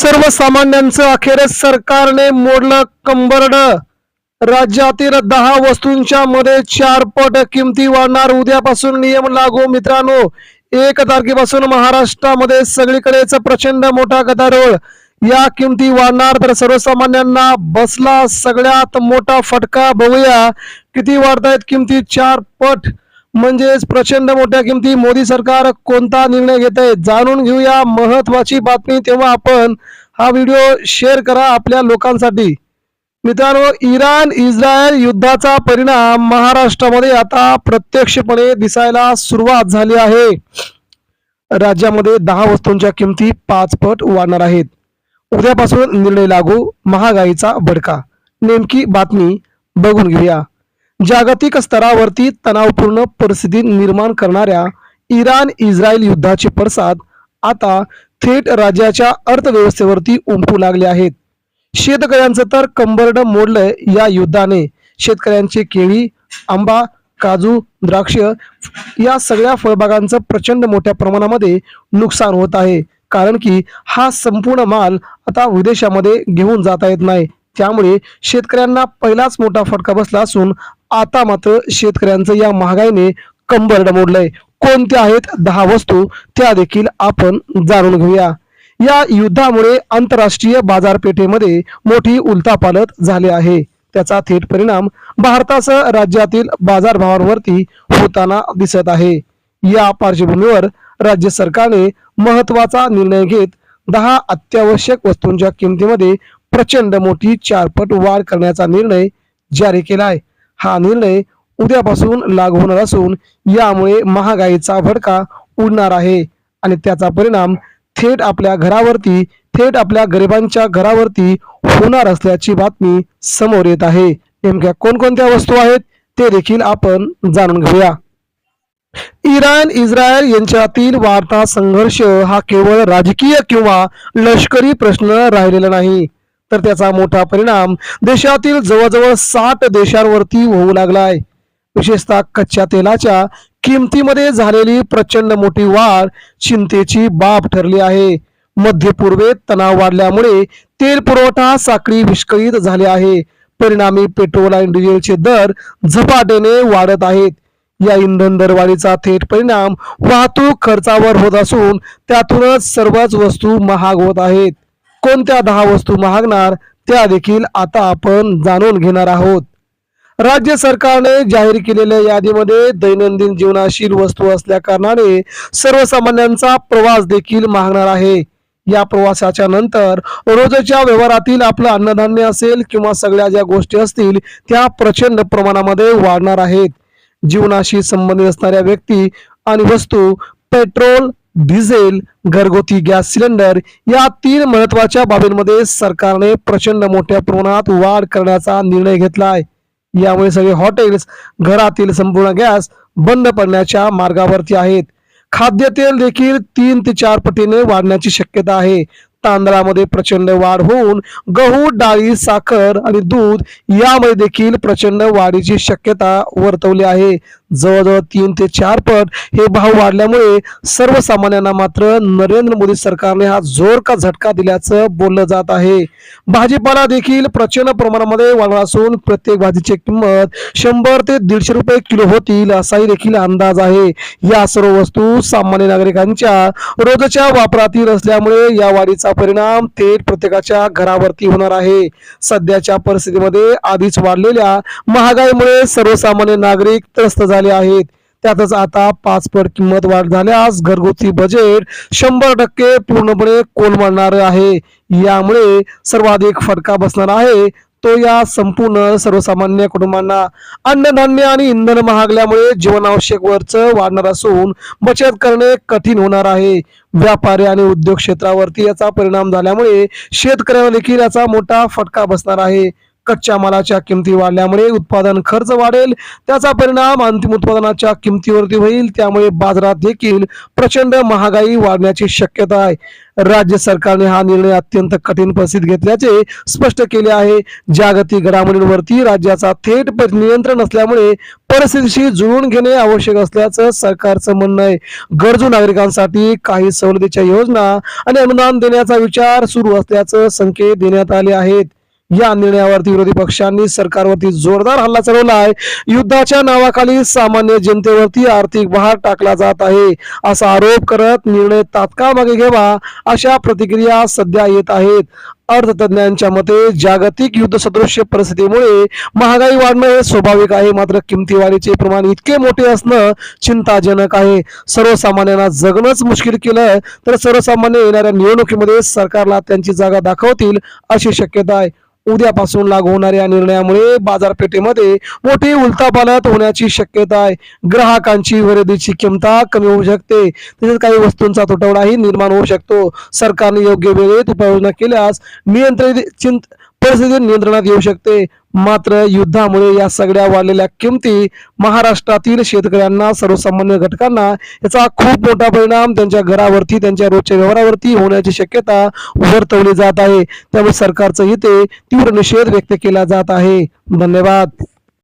सर्वसामान्यांचं अखेर सरकारने मोडलं कंबरड. राज्यातील 10 वस्तूंच्या मध्ये 4 पट किमती वाढणार. उद्यापासून नियम लागू. मित्रांनो, 1 तारखेपासून महाराष्ट्रामध्ये सगळीकडेच प्रचंड मोठा गदारोळ. या किमती वाढणार तर सर्वसामान्यांना बसला सगळ्यात मोठा फटका. बघूया किती वाढतायत किमती. 4 पट म्हणजेच प्रचंड मोठ्या किमती. मोदी सरकार कोणता निर्णय घेत आहे जाणून घेऊया. महत्वाची बातमी, तेव्हा आपण हा व्हिडिओ शेअर करा आपल्या लोकांसाठी. मित्रांनो, इराण इस्रायल युद्धाचा परिणाम महाराष्ट्रामध्ये आता प्रत्यक्षपणे दिसायला सुरुवात झाली आहे. राज्यामध्ये 10 वस्तूंच्या किमती 5 पट वाढणार आहेत. उद्यापासून निर्णय लागू. महागाईचा भडका. नेमकी बातमी बघून घेऊया. जागतिक स्तरावरती तणावपूर्ण परिस्थिती निर्माण करणाऱ्या इराण इस्रायल युद्धाचे पडसाद आता थेट राज्याच्या अर्थव्यवस्थेवरती उमटू लागले आहेत. शेतकऱ्यांचं तर कंबरड मोडलंय या युद्धाने. शेतकऱ्यांचे केळी, आंबा, काजू, द्राक्ष या सगळ्या फळबागांचं प्रचंड मोठ्या प्रमाणामध्ये नुकसान होत आहे. कारण की हा संपूर्ण माल आता विदेशामध्ये घेऊन जाता येत नाही. त्यामुळे शेतकऱ्यांना पहिलाच मोठा फटका बसला असून आता मात्र शेतकऱ्यांचं या महागाईने कंबरड मोडलंय. कोणत्या आहेत 10 वस्तू त्या देखील आपण जाणून घेऊया. या युद्धामुळे आंतरराष्ट्रीय बाजारपेठेमध्ये मोठी उलथापालथ झाली आहे. त्याचा थेट परिणाम भारतासह राज्यातील बाजारभावांवरती होताना दिसत आहे. या पार्श्वभूमीवर राज्य सरकारने महत्वाचा निर्णय घेत 10 अत्यावश्यक वस्तूंच्या किमतीमध्ये प्रचंड मोठी 4 पट वाढ करण्याचा निर्णय जारी केला आहे. हा निर्णय उद्यापासून लागू होणार असून यामुळे महागाईचा भडका उडणार आहे आणि त्याचा परिणाम थेट आपल्या घरावरती, थेट आपल्या गरिबांच्या घरावरती होणार असल्याची बातमी समोर येत आहे. नेमक्या कोणकोणत्या वस्तू आहेत ते देखील आपण जाणून घेऊया. इराण इस्रायल यांच्यातील वाढता संघर्ष हा केवळ राजकीय किंवा लष्करी प्रश्न राहिलेला नाही, तर त्याचा मोठा परिणाम देशातील जवळजवळ 60 देशांवरती होऊ लागलाय. विशेषतः कच्च्या तेलाच्या किमतीमध्ये झालेली प्रचंड मोठी वाढ चिंतेची बाब ठरली आहे. मध्य पूर्वेत तणाव वाढल्यामुळे तेल पुरवठा साखळी विस्कळीत झाली आहे. परिणामी पेट्रोल आणि डिझेलचे दर झपाट्याने वाढत आहेत. या इंधन दरवाढीचा थेट परिणाम वाहतूक खर्चावर होत असून त्यातूनच सर्वच वस्तू महाग होत आहेत. कोणत्या 10 वस्तू महागणार त्या देखील आता आपण जाणून घेणार आहोत. राज्य सरकारने जाहीर केलेल्या यादीमध्ये दैनंदिन जीवनाशील वस्तू असल्या कारणाने सर्वसामान्यांचा प्रवास देखील महागणार आहे. या प्रवासाच्या नंतर रोजच्या व्यवहारातील आपलं अन्नधान्य असेल किंवा सगळ्या ज्या गोष्टी असतील त्या प्रचंड प्रमाणामध्ये वाढणार आहेत. जीवनाशी संबंधित असणाऱ्या व्यक्ती आणि वस्तू, पेट्रोल, डिझेल, घरगुती गॅस सिलेंडर या 3 महत्वाच्या बाबींमध्ये सरकारने प्रचंड मोठ्या प्रमाणात वाढ करण्याचा निर्णय घेतला आहे. यामुळे सगळे हॉटेल्स, घरातील संपूर्ण गॅस बंद पडण्याच्या मार्गावरती आहेत. खाद्यतेल देखील 3 ते 4 पटीने वाढण्याची शक्यता आहे. तांदळामध्ये प्रचंड वाढ होऊन गहू, डाळी, साखर आणि दूध यामध्ये देखील प्रचंड वाढीची शक्यता वर्तवली आहे. जवळजवळ 3 ते 4 पट हे भाव वाढल्यामुळे सर्वसामान्यांना मात्र नरेंद्र मोदी सरकारने हा जोर का झटका दिल्याचं बोललं जात आहे. भाजीपाला देखील प्रचंड प्रमाणामध्ये वाढणार असून प्रत्येक भाजीची किंमत 100 ते 150 रुपये किलो होतील असाही देखील अंदाज आहे. या सर्व वस्तू सामान्य नागरिकांच्या रोजच्या वापरातील असल्यामुळे या वाढीचा परिणाम थेट प्रत्येकाच्या घरावरती होणार आहे. सध्याच्या परिस्थितीमध्ये आधीच वाढलेल्या महागाईमुळे सर्वसामान्य नागरिक त्रस्त झाले आहेत. त्यातच आता 5 पट किंमत वाढ झाल्यास घरगुती बजेट 100% पूर्णपणे कोलमडणार आहे. यामुळे सर्वाधिक फटका बसणार आहे तो या संपूर्ण सर्वसामान्य कुटुंबांना. अन्नधान्य आणि इंधन महागल्यामुळे जीवनावश्यक खर्च वाढणार असून बचत करणे कठीण होणार आहे. व्यापारी आणि उद्योग क्षेत्रावरती याचा परिणाम झाल्यामुळे शेतकऱ्यांना देखील याचा मोठा फटका बसणार आहे. कच्च्या मालाच्या किमती वाढल्यामुळे उत्पादन खर्च वाढेल, त्याचा परिणाम अंतिम उत्पादनाच्या किमतीवरती होईल. त्यामुळे बाजारात देखील प्रचंड महागाई वाढण्याची शक्यता आहे. राज्य सरकारने हा निर्णय अत्यंत कठीण परिस्थितीत घेतल्याचे स्पष्ट केले आहे. जागतिक घडामोडींवरती राज्याचा थेट नियंत्रण असल्यामुळे परिस्थितीशी जुळवून घेणे आवश्यक असल्याचं सरकारचं म्हणणं आहे. गरजू नागरिकांसाठी काही सवलतीच्या योजना आणि अनुदान देण्याचा विचार सुरू असल्याचं संकेत देण्यात आले आहेत. या निर्णयावरती विरोधी पक्षांनी सरकारवरती जोरदार हल्ला चढवला आहे. युद्धाच्या नावाखाली सामान्य जनतेवरती आर्थिक भार टाकला जात आहे असा आरोप करत निर्णय तात्काळ मागे घ्यावा अशा प्रतिक्रिया सध्या येत आहेत. अर्थतज्ञांच्या मते जागतिक युद्ध सदृश परिस्थितीमुळे महागाई वाढणं हे स्वाभाविक आहे, मात्र किमती वाढीचे प्रमाण इतके मोठे असणं चिंताजनक आहे. सर्वसामान्यांना जगणंच मुश्किल केलं तर सर्वसामान्य येणाऱ्या निवडणुकीमध्ये सरकारला त्यांची जागा दाखवतील अशी शक्यता आहे. उद्यापासून लागू होणाऱ्या या निर्णयामुळे बाजारपेठेमध्ये मोठी उलथापालथ होण्याची शक्यता आहे. ग्राहकांची खरेदीची क्षमता कमी होऊ शकते, तसेच काही वस्तूंचा तुटवडाही निर्माण होऊ शकतो. सरकारने योग्य वेळेत उपाययोजना केल्यास परिस्थिती नियंत्रणात येऊ शकते. मात्र युद्धामुळे या सगळ्या वाढलेल्या किमती महाराष्ट्रातील शेतकऱ्यांना, सर्वसामान्य घटकांना याचा खूप मोठा परिणाम त्यांच्या घरावरती, त्यांच्या रोजच्या व्यवहारावरती होण्याची शक्यता वर्तवली जात आहे. त्यामुळे सरकारचा इथे तीव्र निषेध व्यक्त केला जात आहे. धन्यवाद.